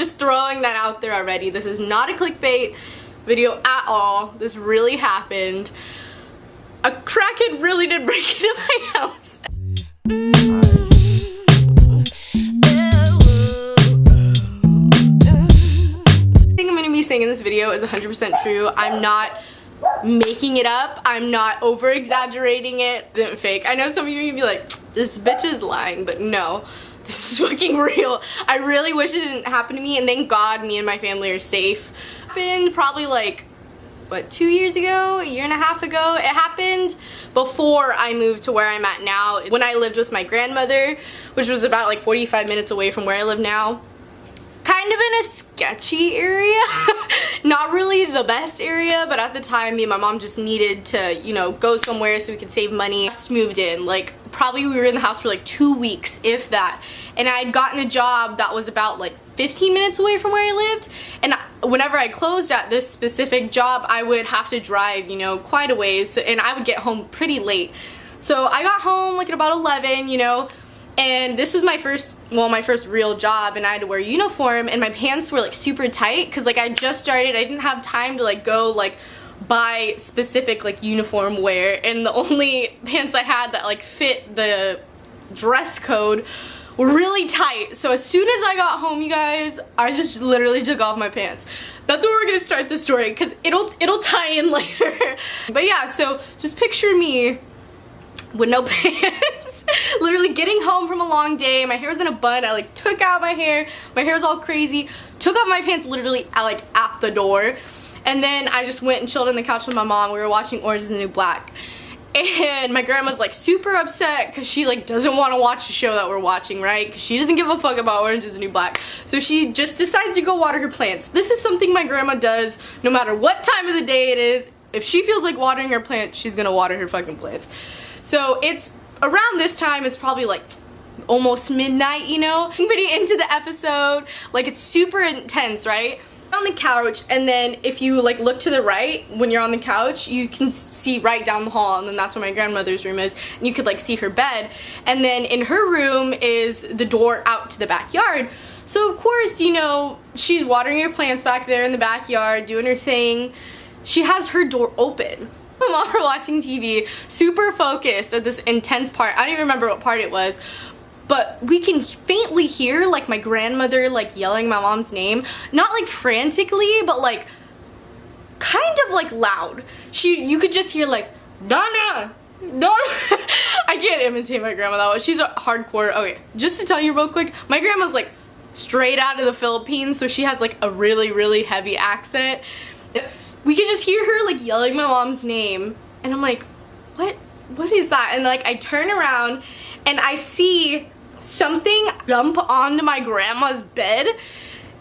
just throwing that out there already. This is not a clickbait video at all. This really happened. A crackhead really did break into my house. Everything I'm gonna be saying in this video is 100% true. I'm not making it up. I'm not over exaggerating it. It isn't fake. I know some of you are gonna be like, this bitch is lying, but no. This is fucking real. I really wish it didn't happen to me, and thank God me and my family are safe. It happened probably like, what, 2 years ago, a year and a half ago? It happened before I moved to where I'm at now, when I lived with my grandmother, which was about like 45 minutes away from where I live now. Kind of in a sketchy area. Not really the best area, but at the time me and my mom just needed to, you know, go somewhere so we could save money. Just moved in, like probably we were in the house for like 2 weeks, if that. And I had gotten a job that was about like 15 minutes away from where I lived. And whenever I closed at this specific job, I would have to drive, you know, quite a ways. And I would get home pretty late. So I got home like at about 11, you know. And this was my first real job, and I had to wear a uniform, and my pants were like super tight because like I just started. I didn't have time to like go like buy specific like uniform wear, and the only pants I had that like fit the dress code were really tight. So as soon as I got home, you guys, I just literally took off my pants. That's where we're gonna start the story because it'll tie in later. But yeah, so just picture me with no pants. Literally getting home from a long day, my hair was in a bun, I like took out my hair was all crazy, took off my pants literally at the door, and then I just went and chilled on the couch with my mom. We were watching Orange is the New Black, and my grandma's like super upset because she like doesn't want to watch the show that we're watching, right? Because she doesn't give a fuck about Orange is the New Black. So she just decides to go water her plants. This is something my grandma does no matter what time of the day it is. If she feels like watering her plants, she's gonna water her fucking plants. So it's around this time, it's probably like almost midnight, you know? Pretty into the episode, like it's super intense, right? On the couch, and then if you like look to the right when you're on the couch, you can see right down the hall, and then that's where my grandmother's room is, and you could like see her bed. And then in her room is the door out to the backyard. So of course, you know, she's watering her plants back there in the backyard, doing her thing. She has her door open. My mom were watching TV, super focused at this intense part. I don't even remember what part it was, but we can faintly hear like my grandmother like yelling my mom's name, not like frantically, but like kind of like loud. You could just hear like Donna, Donna. I can't imitate my grandma that way. She's a hardcore. Okay, just to tell you real quick, my grandma's like straight out of the Philippines, so she has like a really heavy accent. We could just hear her like yelling my mom's name, and I'm like, what is that? And like I turn around and I see something jump onto my grandma's bed,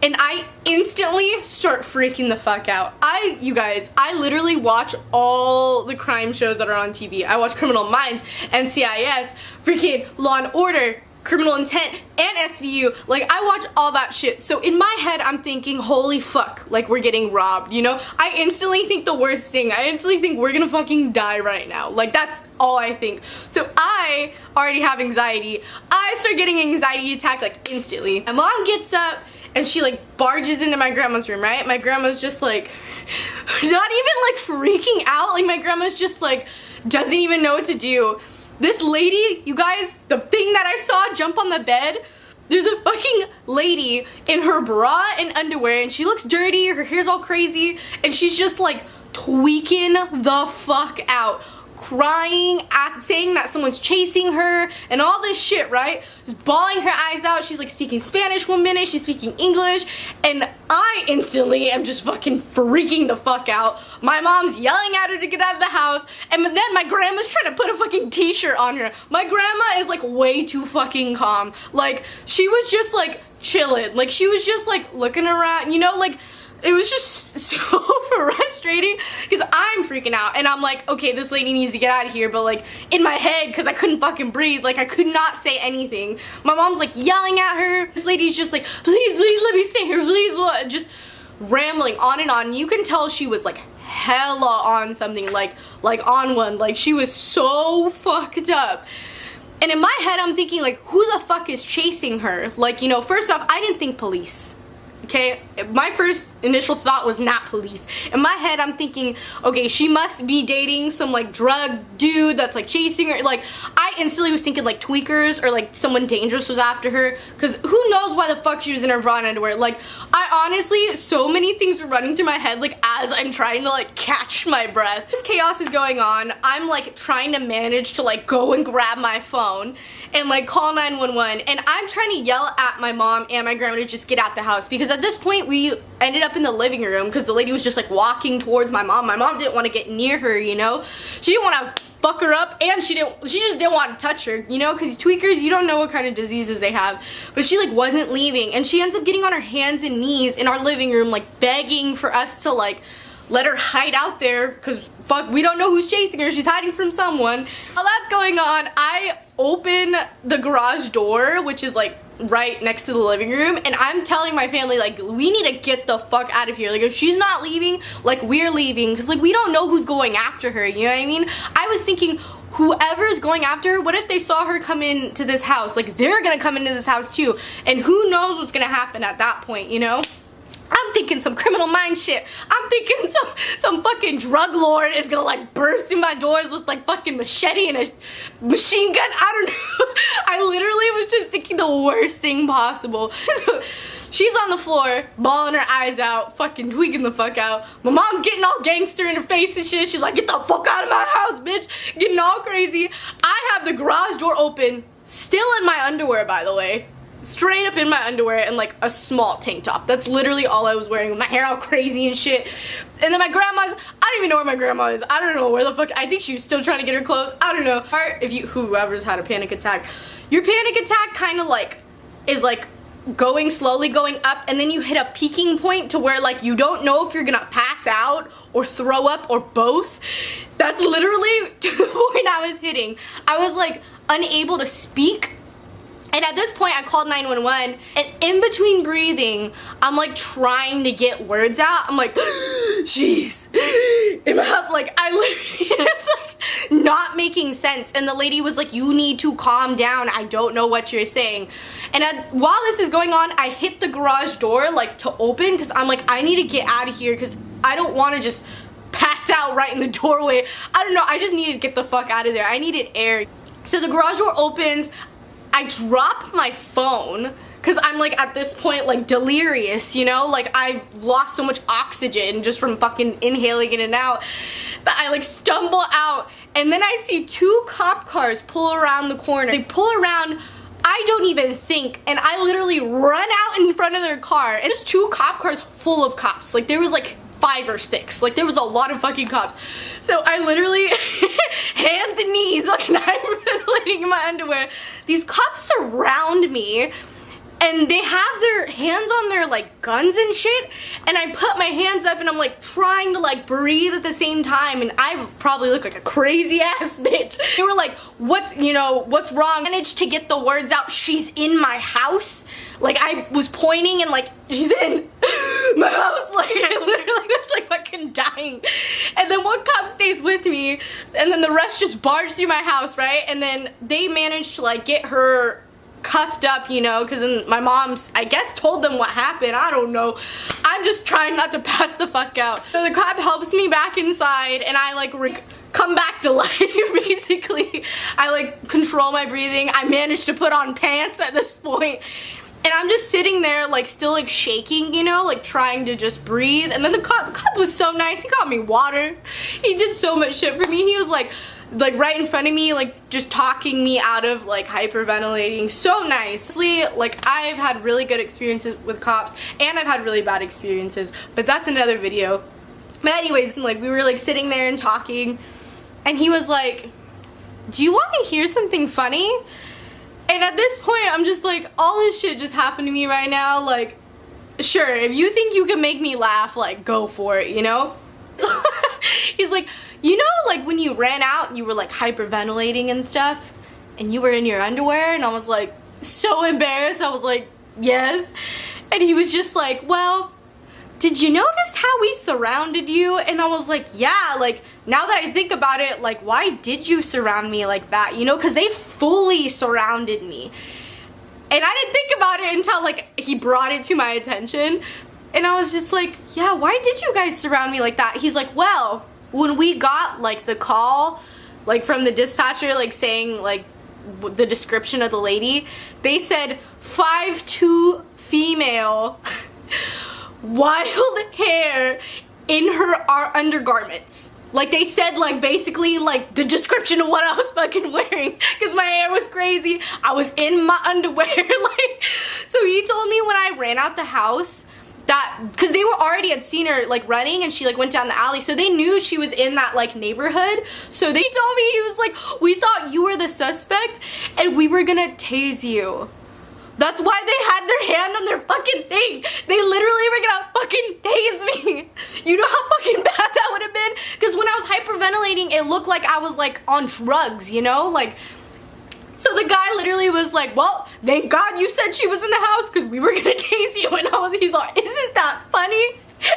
and I instantly start freaking the fuck out. You guys, I literally watch all the crime shows that are on TV. I watch Criminal Minds, NCIS, freaking Law and Order, Criminal Intent, and SVU. Like, I watch all that shit. So in my head, I'm thinking, holy fuck, like we're getting robbed, you know? I instantly think the worst thing. I instantly think we're gonna fucking die right now. Like, that's all I think. So I already have anxiety. I start getting an anxiety attack like instantly. My mom gets up and she like barges into my grandma's room, right? My grandma's just like, not even like freaking out. Like, my grandma's just like, doesn't even know what to do. This lady, you guys, the thing that I saw jump on the bed, there's a fucking lady in her bra and underwear, and she looks dirty, her hair's all crazy, and she's just like tweaking the fuck out, crying, saying that someone's chasing her, and all this shit, right? Just bawling her eyes out. She's like speaking Spanish one minute, she's speaking English, and I instantly am just fucking freaking the fuck out. My mom's yelling at her to get out of the house, and then my grandma's trying to put a fucking t-shirt on her. My grandma is like way too fucking calm. Like, she was just like chilling. Like, she was just like looking around, you know, like, it was just so frustrating because I'm freaking out, and I'm like, okay, this lady needs to get out of here, but like in my head, because I couldn't fucking breathe, like I could not say anything. My mom's like yelling at her. This lady's just like, please let me stay here, please, just rambling on and on. You can tell she was like hella on something, like on one. Like, she was so fucked up. And in my head, I'm thinking like, who the fuck is chasing her? Like, you know, first off, I didn't think police. okay? My first initial thought was not police. In my head, I'm thinking, okay, she must be dating some like drug dude that's like chasing her. Like, I instantly was thinking like tweakers or like someone dangerous was after her, because who knows why the fuck she was in her bra and underwear. Like, I honestly, so many things were running through my head like as I'm trying to like catch my breath. This chaos is going on. I'm like trying to manage to like go and grab my phone and like call 911, and I'm trying to yell at my mom and my grandma to just get out the house, because at this point we ended up in the living room because the lady was just like walking towards my mom. My mom didn't want to get near her, you know? She didn't want to fuck her up, and she just didn't want to touch her, you know, because tweakers, you don't know what kind of diseases they have. But she like wasn't leaving, and she ends up getting on her hands and knees in our living room like begging for us to like let her hide out there, because fuck, we don't know who's chasing her. She's hiding from someone. While that's going on, I open the garage door, which is like right next to the living room, and I'm telling my family like, we need to get the fuck out of here. Like, if she's not leaving, like, we're leaving, because like we don't know who's going after her, you know what I mean? I was thinking, whoever's going after her, what if they saw her come into this house? Like, they're gonna come into this house too, and who knows what's gonna happen at that point, you know? I'm thinking some criminal mind shit. I'm thinking some fucking drug lord is gonna like burst in my doors with like fucking machete and a machine gun. I don't know. I literally was just thinking the worst thing possible. She's on the floor, bawling her eyes out, fucking tweaking the fuck out. My mom's getting all gangster in her face and shit. She's like, get the fuck out of my house, bitch. Getting all crazy. I have the garage door open, still in my underwear, by the way. Straight up in my underwear and like a small tank top. That's literally all I was wearing, with my hair all crazy and shit. And then my grandma's, I don't even know where my grandma is. I don't know where the fuck, I think she was still trying to get her clothes. I don't know. If you, whoever's had a panic attack, your panic attack kind of like is like going slowly going up, and then you hit a peaking point to where like you don't know if you're gonna pass out or throw up or both. That's literally to the point I was hitting. I was like unable to speak. And at this point, I called 911, and in between breathing, I'm like trying to get words out. I'm like, jeez, in my house, like I literally, it's like not making sense. And the lady was like, you need to calm down. I don't know what you're saying. And while this is going on, I hit the garage door like to open, because I'm like, I need to get out of here, because I don't want to just pass out right in the doorway. I don't know. I just needed to get the fuck out of there. I needed air. So the garage door opens. I drop my phone because I'm like at this point like delirious, you know, like I lost so much oxygen just from fucking inhaling in and out that I like stumble out, and then I see two cop cars pull around the corner. They pull around, I don't even think, and I literally run out in front of their car, and there's two cop cars full of cops. Like there was like 5 or 6, like there was a lot of fucking cops. So I literally hands and knees fucking hyperventilating in my underwear. These cops surround me, and they have their hands on their like guns and shit, and I put my hands up and I'm like trying to like breathe at the same time, and I probably look like a crazy ass bitch. They were like, what's wrong? I managed to get the words out, she's in my house. Like I was pointing and like, she's in my house. Like I literally was like fucking dying. And then one cop stays with me, and then the rest just barge through my house, right? And then they managed to like get her cuffed up, you know, because my mom's, I guess, told them what happened. I don't know. I'm just trying not to pass the fuck out. So the cop helps me back inside, and I like come back to life, basically. I like control my breathing. I managed to put on pants at this point. And I'm just sitting there like still like shaking, you know, like trying to just breathe. And then the cop was so nice. He got me water. He did so much shit for me. He was like right in front of me, like just talking me out of like hyperventilating. So nicely. Like I've had really good experiences with cops, and I've had really bad experiences, but that's another video. But anyways, like we were like sitting there and talking, and he was like, do you want to hear something funny? And at this point, I'm just like, all this shit just happened to me right now. Like, sure, if you think you can make me laugh, like, go for it, you know? He's like, you know, like, when you ran out and you were, like, hyperventilating and stuff, and you were in your underwear? And I was, like, so embarrassed. I was like, yes. And he was just like, well, did you notice how we surrounded you? And I was like, yeah, like, now that I think about it, like, why did you surround me like that? You know, because they fully surrounded me. And I didn't think about it until like he brought it to my attention. And I was just like, yeah, why did you guys surround me like that? He's like, well, when we got like the call like from the dispatcher like saying like the description of the lady, they said 5'2" female, wild hair in her undergarments. Like they said like basically like the description of what I was fucking wearing, because my hair was crazy. I was in my underwear. Like, so he told me when I ran out the house that, because they were already had seen her like running and she like went down the alley, so they knew she was in that like neighborhood. So they told me, he was like, we thought you were the suspect and we were gonna tase you. That's why they had their hand on their fucking thing. They literally were gonna fucking tase me. You know how fucking bad that would have been? Because when I was hyperventilating, it looked like I was like on drugs, you know? Like, so the guy literally was like, well, thank God you said she was in the house because we were gonna tase you. And he's like, isn't that funny?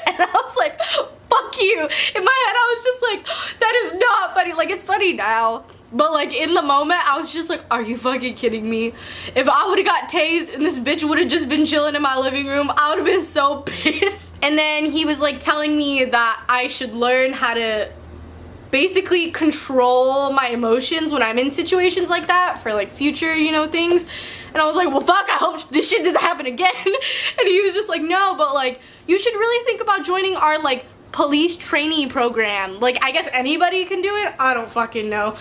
And I was like, fuck you. In my head, I was just like, that is not funny. Like, it's funny now. But like in the moment, I was just like, are you fucking kidding me? If I would've got tased and this bitch would've just been chilling in my living room, I would've been so pissed. And then he was like telling me that I should learn how to basically control my emotions when I'm in situations like that for like future, you know, things. And I was like, well fuck, I hope this shit doesn't happen again. And he was just like, no, but like, you should really think about joining our like police trainee program. Like, I guess anybody can do it, I don't fucking know.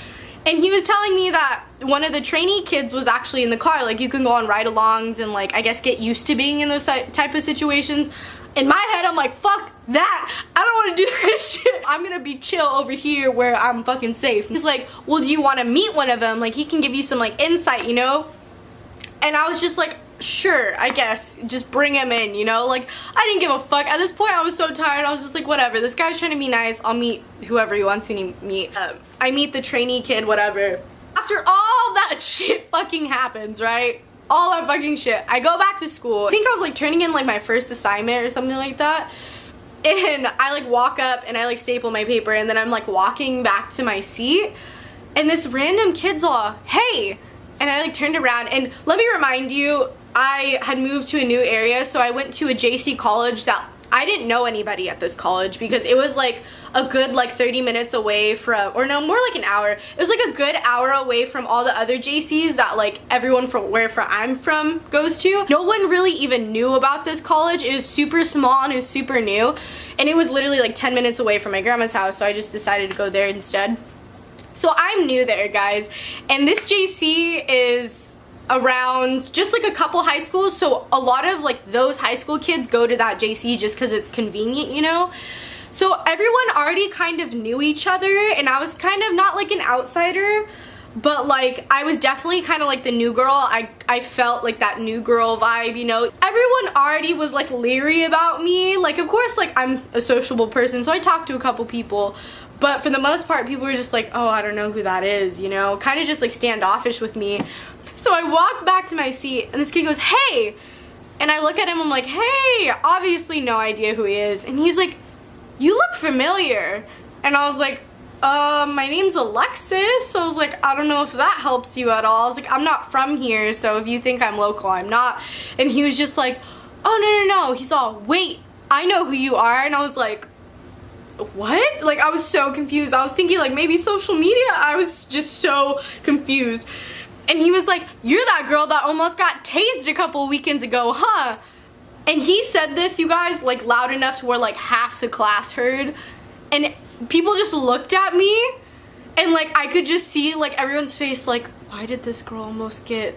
And he was telling me that one of the trainee kids was actually in the car. Like, you can go on ride-alongs and, like, I guess get used to being in those type of situations. In my head, I'm like, fuck that. I don't want to do this shit. I'm going to be chill over here where I'm fucking safe. He's like, well, do you want to meet one of them? Like, he can give you some, like, insight, you know? And I was just like, sure, I guess. Just bring him in, you know? Like, I didn't give a fuck. At this point, I was so tired. I was just like, whatever. This guy's trying to be nice. I'll meet whoever he wants me to meet. I meet the trainee kid, whatever. After all that shit fucking happens, right? All that fucking shit. I go back to school. I think I was like turning in like my first assignment or something like that. And I like walk up and I like staple my paper and then I'm like walking back to my seat. And this random kid's all, hey. And I like turned around and let me remind you, I had moved to a new area, so I went to a JC college that I didn't know anybody at this college because it was like a good like 30 minutes away from, or no, more like an hour. It was like a good hour away from all the other JCs that like everyone from where I'm from goes to. No one really even knew about this college. It was super small and it was super new. And it was literally like 10 minutes away from my grandma's house, so I just decided to go there instead. So I'm new there, guys. And this JC is around just like a couple high schools, so a lot of like those high school kids go to that JC just because it's convenient, you know? So everyone already kind of knew each other and I was kind of not like an outsider, but like I was definitely kind of like the new girl. I felt like that new girl vibe, you know? Everyone already was like leery about me. Like, of course, like I'm a sociable person, so I talked to a couple people, but for the most part people were just like, oh, I don't know who that is, you know? Kind of just like standoffish with me. So I walk back to my seat and this kid goes, hey. And I look at him, I'm like, hey, obviously no idea who he is. And he's like, you look familiar. And I was like, my name's Alexis. So I was like, I don't know if that helps you at all. I was like, I'm not from here, so if you think I'm local, I'm not. And he was just like, oh, no. He's all, wait, I know who you are. And I was like, what? Like, I was so confused. I was thinking like maybe social media. I was just so confused. And he was like, you're that girl that almost got tased a couple weekends ago, huh? And he said this, you guys, like loud enough to where like half the class heard. And people just looked at me and like I could just see like everyone's face like, why did this girl almost get,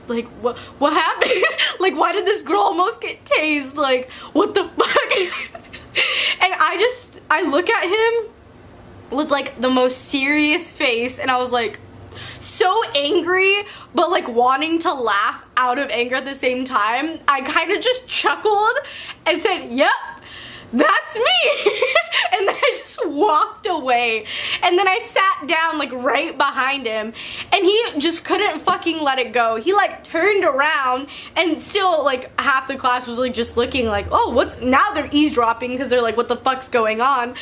like, what happened? Like, why did this girl almost get tased? Like, what the fuck? And I look at him with like the most serious face and I was like, so angry, but like wanting to laugh out of anger at the same time. I kind of just chuckled and said, yep, that's me. And then I just walked away. And then I sat down like right behind him and he just couldn't fucking let it go. He like turned around and still like half the class was like just looking like, oh, what's, now they're eavesdropping because they're like, what the fuck's going on?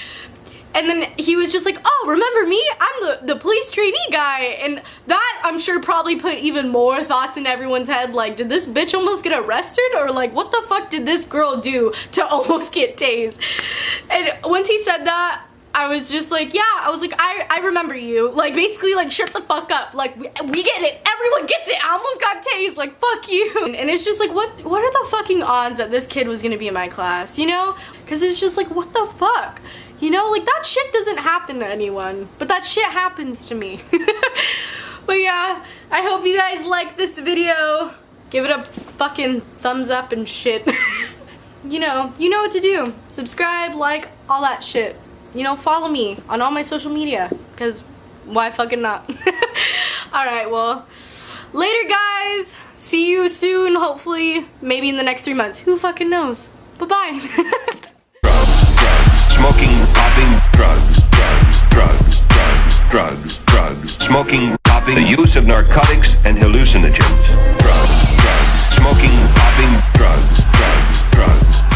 And then he was just like, oh, remember me? I'm the police trainee guy. And that, I'm sure, probably put even more thoughts in everyone's head. Like, did this bitch almost get arrested? Or like, what the fuck did this girl do to almost get tased? And once he said that, I was just like, yeah, I was like, I remember you. Like, basically, like, shut the fuck up. Like, we get it. Everyone gets it. I almost got tased. Like, fuck you. And it's just like, what are the fucking odds that this kid was gonna be in my class, you know? Because it's just like, what the fuck? You know, like, that shit doesn't happen to anyone. But that shit happens to me. But yeah, I hope you guys like this video. Give it a fucking thumbs up and shit. You know what to do. Subscribe, like, all that shit. You know, follow me on all my social media, because why fucking not? Alright, well, later guys. See you soon, hopefully, maybe in the next 3 months. Who fucking knows? Bye-bye. Smoking, popping, drugs, smoking, popping, the use of narcotics and hallucinogens, drugs, smoking, popping, drugs.